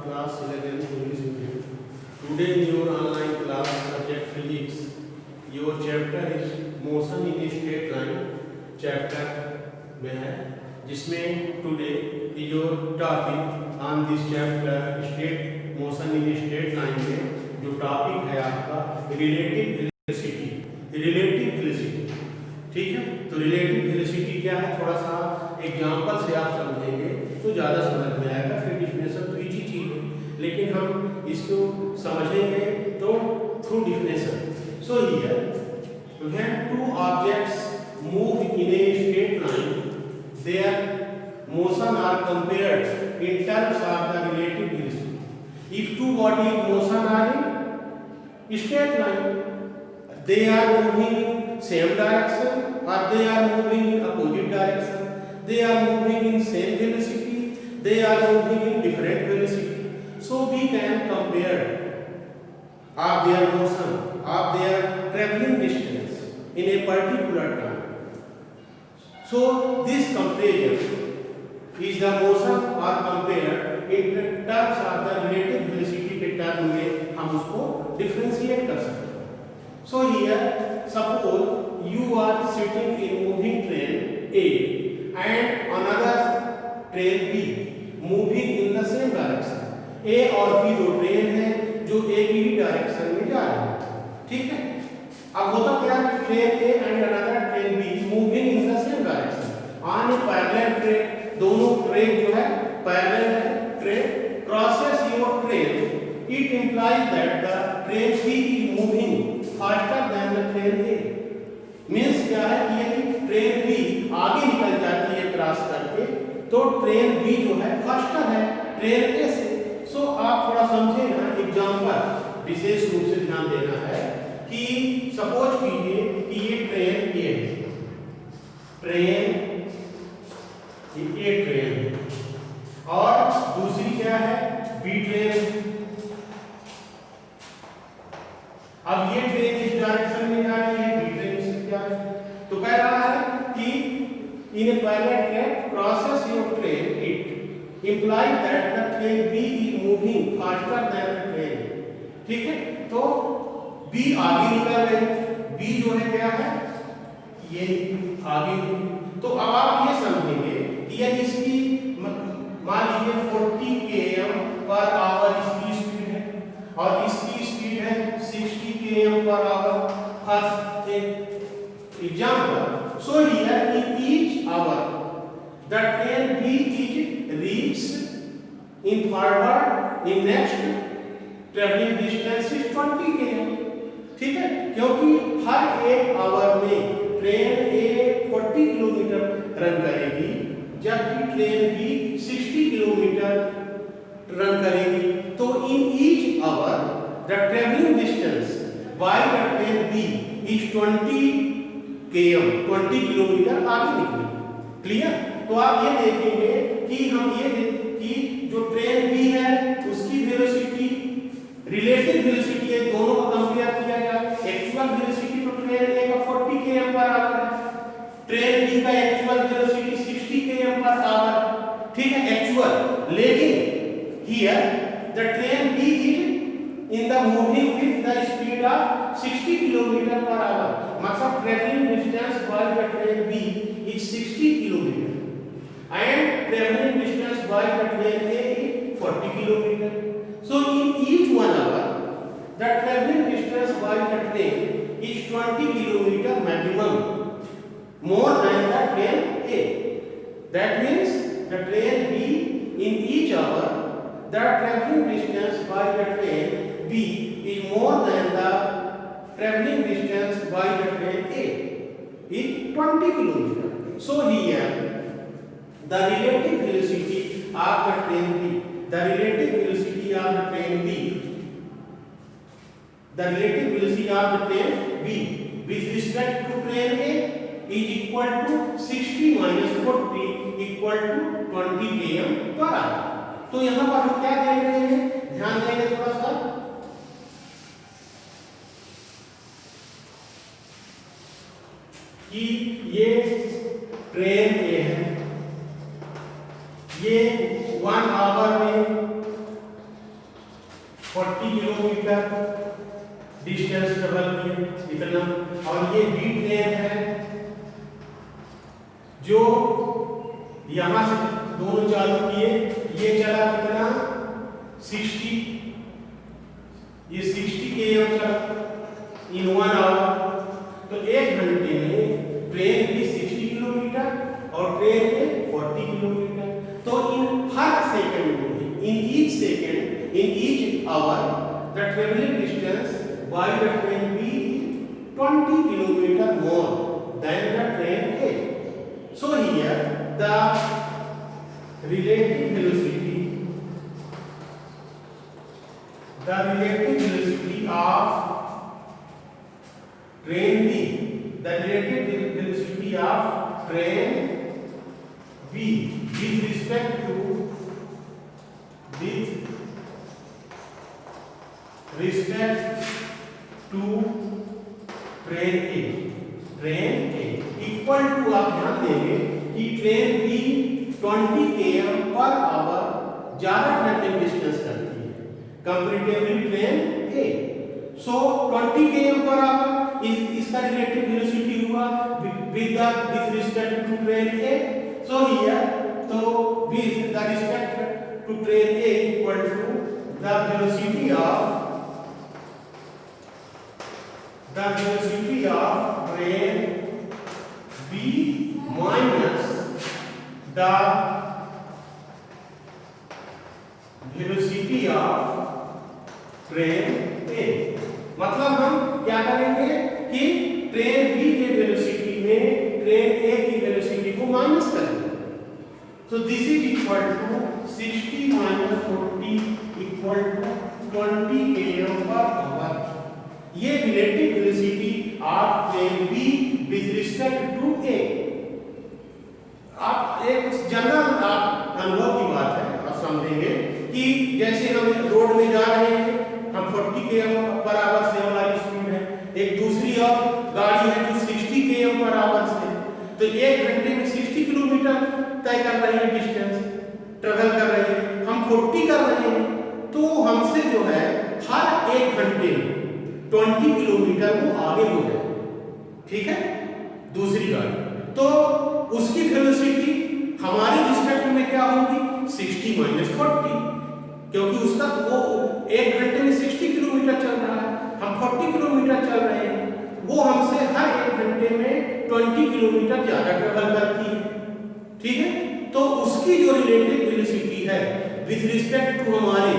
class 11 English medium. Today in your online class subject physics, your chapter is motion in a straight line chapter में है, जिसमें today is your topic on this chapter straight motion in a straight line में जो topic है आपका relative velocity, relative velocity. ठीक है, तो relative velocity क्या है, थोड़ा सा एग्जाम्पल से आप समझेंगे तो ज़्यादा समझ में आएगा. फिर डिफिनेशन तो इजी चीज़ है, लेकिन हम इसको समझेंगे तो through definition. So here when two objects move in a straight line, their motion are compared in terms of the relative velocity. If two bodies motion are in straight line, they are moving in same direction or they are moving in opposite direction. They are moving in same velocity, they are moving in different velocity. So we can compare of their motion, of their traveling distance in a particular time. So this comparison is the motion or compare in terms of the relative velocity के term में हम उसको differentiate कर सकते हैं. So here suppose you are sitting in moving train A and another train B moving in the same direction. A और B दो train हैं जो एक ही डायरेक्शन में जा रहे हैं. ठीक है, अब होता क्या है, train A and another train B moving in the same direction on a parallel train. दोनों ट्रेन जो है पैरेलल है, train crosses your train. It implies that the train B is moving faster than the train A. Means क्या है कि यदि train B आगे निकल जाती है क्रॉस करके तो ट्रेन बी जो है फास्टर है ट्रेन ए से. सो आप थोड़ा समझे ना, एग्जांपल विशेष रूप से ध्यान देना है कि सपोज कीजिए कि ये ट्रेन ए है, ये ट्रेन है और दूसरी क्या है, बी ट्रेन. अब ये ट्रेन इस डायरेक्शन में जा रही है, बी ट्रेन इससे जा रही है. तो कह रहा है कि in a parallel track crosses your train, it implies that the train B is moving faster than the train A. ठीक है, तो B आगे निकल रही, B जो है क्या है, ये आगे. तो अब आप ये समझेंगे कि यदि इसकी मान लीजिए 40 km/h इसकी स्पीड है और इसकी स्पीड है 60 km/h. First example. So here in each hour the train B is reached in forward in next traveling distance is 20 km. ठीक है, क्योंकि हर एक आवर में ट्रेन A 40 किलोमीटर रन करेगी जबकि ट्रेन B 60 किलोमीटर रन करेगी. तो in each hour the travelling distance by the train B is 20 kilometre आगे निकली. क्लियर? तो आप ये देखेंगे कि हम ये कि जो ट्रेन बी है उसकी वेलोसिटी रिलेटिव वेलोसिटी है, दोनों को कंपेयर किया जाए. एक्चुअल वेलोसिटी तो ट्रेन ए का 40 km/h है, ट्रेन बी का एक्चुअल वेलोसिटी 60 km/h. ठीक है, एक्चुअल. लेकिन here the train B is in the moving with the speed of 60 km/h. मतलब traveling distance by the train B is 60 km and traveling distance by the train A is 40 km. So in each 1 hour the traveling distance by the train is 20 km maximum more than the train A. That means the train B in each hour the traveling distance by the train B is more than the traveling distance by the train A is 20 km. So here the relative velocity of the train B, the relative velocity of the train B, the relative velocity of the train B with respect to train A is equal to 60 minus 40 equal to 20 km/h. तो यहाँ पर हम क्या देख रहे हैं, ध्यान देंगे थोड़ा सा कि ये ट्रेन ए है, ये 1 आवर में किलोमीटर डिस्टेंस ट्रेवल किए इतना। और ये बी ट्रेन है जो यहां से दोनों चालू किए, ये चला कितना 60, ये 60 km चला इन 1 आवर। तो 1 घंटे में ट्रेन भी 60 किलोमीटर और ट्रेन में 40 किलोमीटर। तो इन हर सेकंड में, in each second, in each hour the travelling distance by the train B 20 kilometre more than the train A. So here the relative velocity of train B, the relative velocity of train B with respect to train A equal to, आप ध्यान देंगे कि train B 20 km per hour ज्यादा travelling distance करती है comparatively train A। So 20 km per hour इसका relative velocity हुआ with respect to train A। So here तो with the respect to train A equal to the velocity of train B minus the velocity of train A। मतलब हम क्या करेंगे कि train B के velocity में train A की velocity को माइनस करेंगे। तो this is equal to 60 minus 40 equal to 20 km per hour. ये relative velocity of train B with respect to A। आप एक जनरल आप अनुभव की बात है, आप समझेंगे कि जैसे हम रोड में जा रहे हैं, हम 40 km पर आवर से हमारी स्पीड है, एक दूसरी और गाड़ी है जो 60 km पर आवर से, तो 1 घंटे में 60 किलोमीटर तय कर रही है, डिस्टेंस ट्रेवल कर रही है, हम 40 कर रहे हैं, तो हमसे जो है हर 1 घंटे में 20 किलोमीटर वो आगे हो जाए, ठीक है, दूसरी गाड़ी। तो उसकी वेलोसिटी हमारी रिस्पेक्ट में क्या होगी 60 minus 40, क्योंकि उसका वो 1 घंटे में 60 किलोमीटर चल रहा है, हम 40 किलोमीटर चल रहे हैं, वो हमसे हर 1 घंटे में 20 किलोमीटर ज्यादा ट्रेवल करती है, ठीक है। तो उसकी जो रिलेटिव वेलोसिटी है विद रिस्पेक्ट टू हमारे,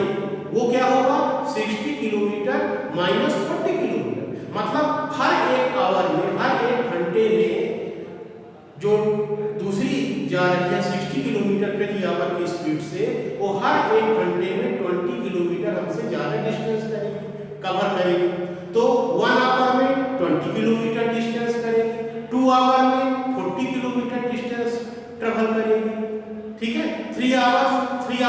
वो क्या होगा 60 किलोमीटर माइनस 40 किलोमीटर। मतलब हर 1 आवर में, हर 1 घंटे में जो दूसरी जा रही है 60 किलोमीटर प्रति आवर की स्पीड से, वो हर 1 घंटे में 20 किलोमीटर हमसे ज्यादा डिस्टेंस करेगी, कवर करेगी। तो 1 आवर में 20 किलोमीटर डिस्टेंस करेगी, 2 आवर में 40 किलोमीटर डिस्टेंस ट्रेवल करेगी, ठीक है। 3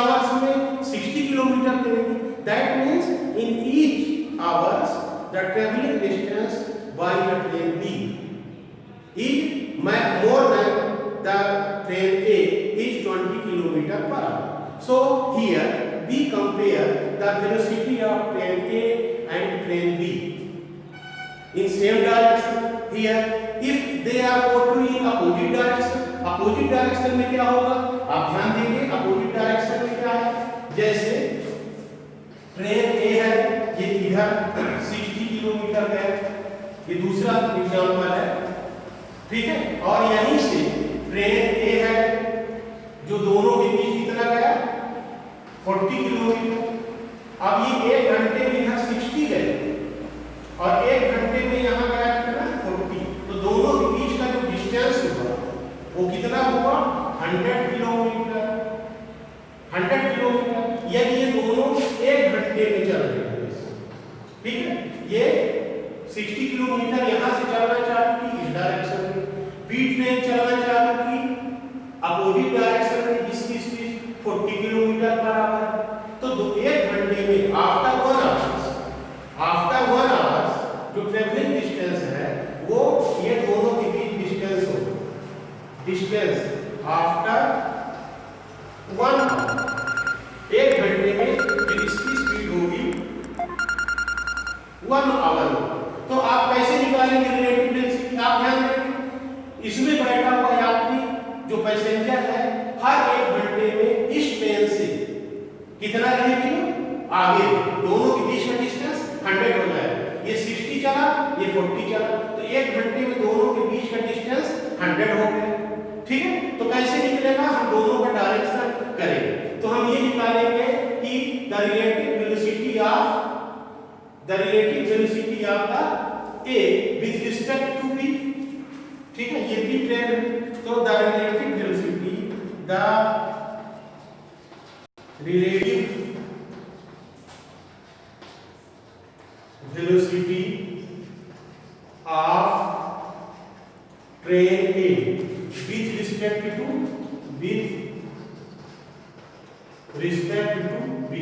आवर्स में 60 किलोमीटर करेगी। That means in each hours the travelling distance by the train B is more than the train A is 20 kilometer per hour. So here we compare the velocity of train A and train B in same direction. Here if they are go to in opposite direction में क्या होगा, आप ध्यान देंगे opposite direction में क्या है, जैसे ट्रेन A है, ये इधर 60 किलोमीटर है, ये दूसरा एग्जाम्पल है, ठीक है। और यहीं से ट्रेन A है जो दोनों के बीच कितना गया 40 किलोमीटर। अब ये 1 घंटे में यहाँ 60 गए और 1 घंटे में यहाँ गया कितना 40, तो दोनों के बीच का जो डिस्टेंस हुआ वो कितना हुआ 100 किलोमीटर। 100 किलोमीटर यदि ये दोनों 1 घंटे में चल रहे हैं, ठीक है। ये 60 किलोमीटर यहाँ से चलना चालू की इस डायरेक्शन में, बी ट्रेन चलना चालू की अपोजिट डायरेक्शन में, जिसकी स्पीड 40 किलोमीटर पर आवर। तो 1 घंटे में आफ्टर 1 आवर्स जो ट्रेवलिंग डिस्टेंस है वो ये दोनों के बीच डिस्टेंस होगा, डिस्टेंस आफ्टर 1 आवर। 1 घंटे में इसकी स्पीड होगी 1 आवर में। तो आप कैसे निकालेंगे रिलेटिव वेलोसिटी? आप ध्यान देंगे इसमें बैठा हुआ यात्री जो पैसेंजर है हर 1 घंटे में इस ट्रेन से कितना रहेगी आगे, दोनों के बीच का डिस्टेंस 100 हो जाएगा। ये 60 चला, ये 40 चला, तो 1 घंटे में दोनों के बीच का डिस्टेंस 100 हो गया। ठीक है, तो कैसे निकलेगा? हम दोनों का डायरेक्शन करेंगे। तो हम ये निकालेंगे कि the relative velocity of the A with respect to B. ठीक है, ये बी ट्रेन है, तो the relative velocity of train A with respect to b।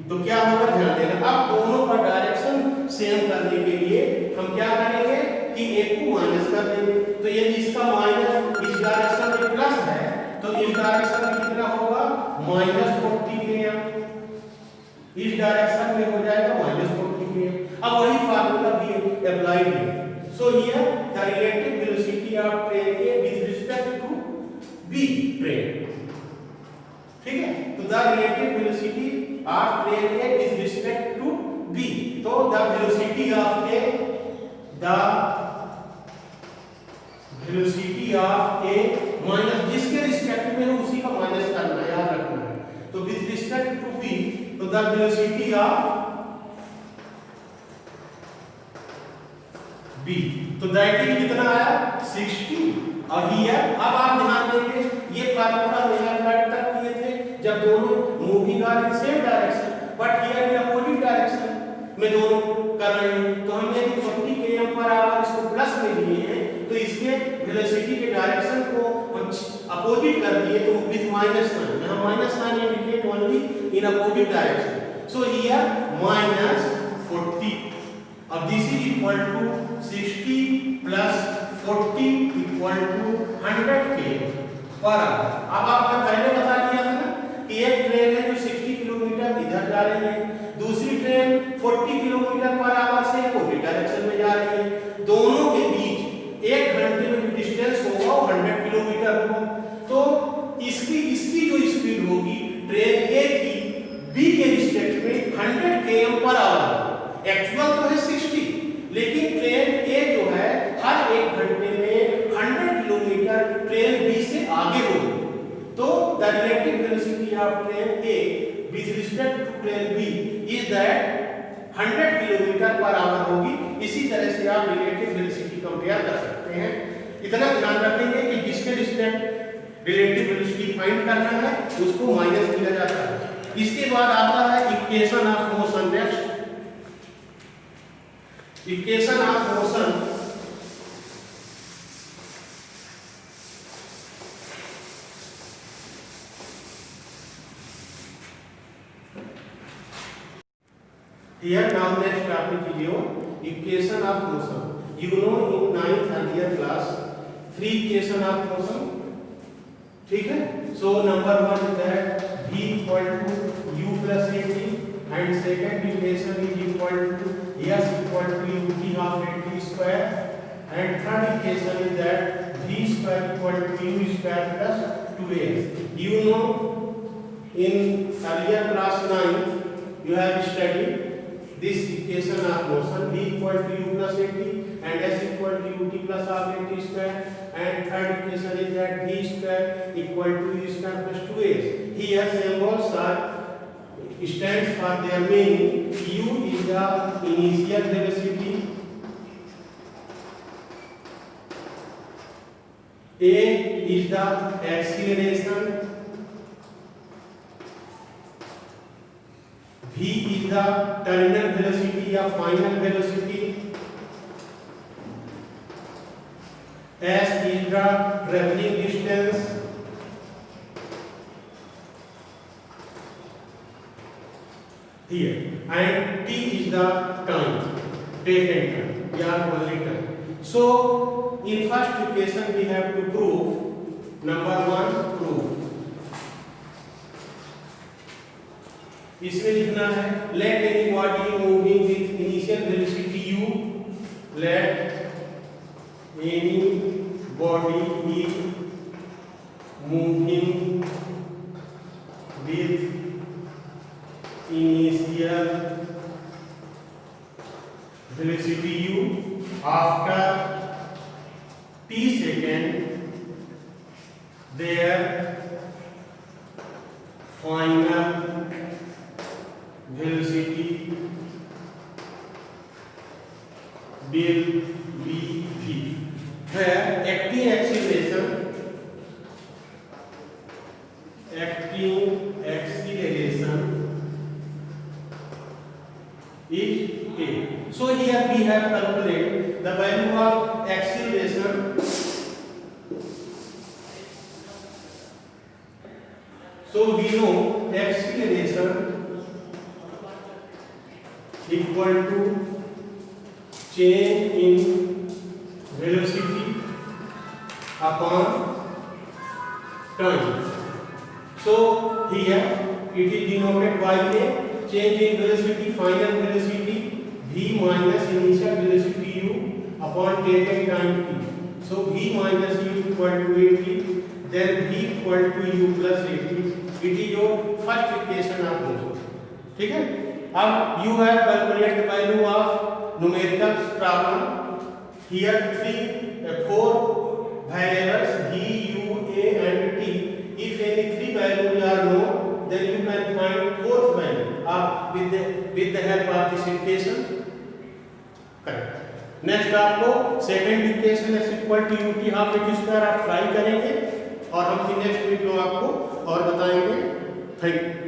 तो क्या होगा ध्यान देना, अब दोनों का डायरेक्शन सेम करने के लिए हम क्या करेंगे कि एक को माइनस कर देंगे। तो यदि इसका माइनस इस डायरेक्शन में प्लस है तो इस डायरेक्शन में कितना होगा -40 km, इस डायरेक्शन में हो जाएगा -40 km। अब वही फार्मूला भी अप्लाइड है। So here the relative velocity of train A with respect to B train. ठीक है, तो the relative velocity of train A with respect to B, तो the velocity of A minus जिसके respect में है उसी का माइनस करना है, याद रखना है। तो विद रिस्पेक्ट टू बी, तो द वेलोसिटी ऑफ बी, तो दैट इज कितना आया 60। और हियर अब आप ध्यान देंगे ये फार्मूला मेरा फ्लैट तक किए थे जब दोनों moving are in same direction, but here in opposite direction में दोनों कर रहे हैं। तो हमने 40 km पर आवर इसको प्लस में लिए हैं, तो इसके वेलोसिटी के डायरेक्शन को हम अपोजिट कर दिए, तो विद माइनस साइन, यहां minus sign indicate only in opposite direction. So here -40। अब this is equal to 60 plus 40 equal to 100 km per hour. अब आपने पहले बता दिया था ना कि एक ट्रेन है जो 60 किलोमीटर इधर जा रही है, दूसरी ट्रेन 40 किलोमीटर पर आवर से अपोजिट डायरेक्शन में जा रही है। दोनों के बीच 1 घंटे में जो डिस्टेंस होगा वो 100 किलोमीटर होगा। तो इसकी जो स्पीड होगी ट्रेन ए की बी के रिस्पेक्ट में 100 km पर आवर। एक्चुअल तो है 60, लेकिन ट्रेन ए जो है हर 1 घंटे में 100 किलोमीटर ट्रेन बी से आगे होगी। तो the relative velocity of train A with respect to train B is that 100 kilometre per hour होगी। इसी तरह से आप रिलेटिव वेलोसिटी कंपेयर कर सकते हैं। इतना ध्यान रखेंगे कि जिसके रिस्पेक्ट रिलेटिव वेलोसिटी फाइंड करना है उसको माइनस किया जाता है। इसके बाद आता है equation of motion. Next equation of motion here now next topic is your equation of motion. You know in 9th earlier class 3 equation of motion. ठीक है, so number 1 is that v equal to u plus at and second equation is equal to s equal to ut half at square and third equation is that v square equal to u square plus 2s. You know in earlier class 9 you have studied this equation of motion v equal to u plus at and s equal to ut plus half at square and third equation is that v square equal to u square plus 2s. Here symbols are stands for their meaning. U is the initial velocity, a is the acceleration, v is the terminal velocity or final velocity, s is the traveling distance, here and t is the time taken time या only time. So in first equation we have to prove number 1 prove इसमें लिखना है let any body moving with initial velocity u, let any body be moving with initial velocity u after t second their final velocity will be v, where acting acceleration is a. So here we have calculated the value of acceleration. So we know acceleration equal to change in velocity upon time. So here it is denoted by a change in velocity, final velocity v minus initial velocity u upon taken time t. So v minus u equal to at, then v equal to u plus at. It is your first equation आप देखो, ठीक है। अब you have calculated the value of numerical problem. Here four variables v, u, a and t. If any three values are known, then you can find fourth value आप with the help of this equation. Correct. Next आपको second equation x equal to ut half h square आप try करेंगे और हम next video आपको और बताएंगे। Thank you.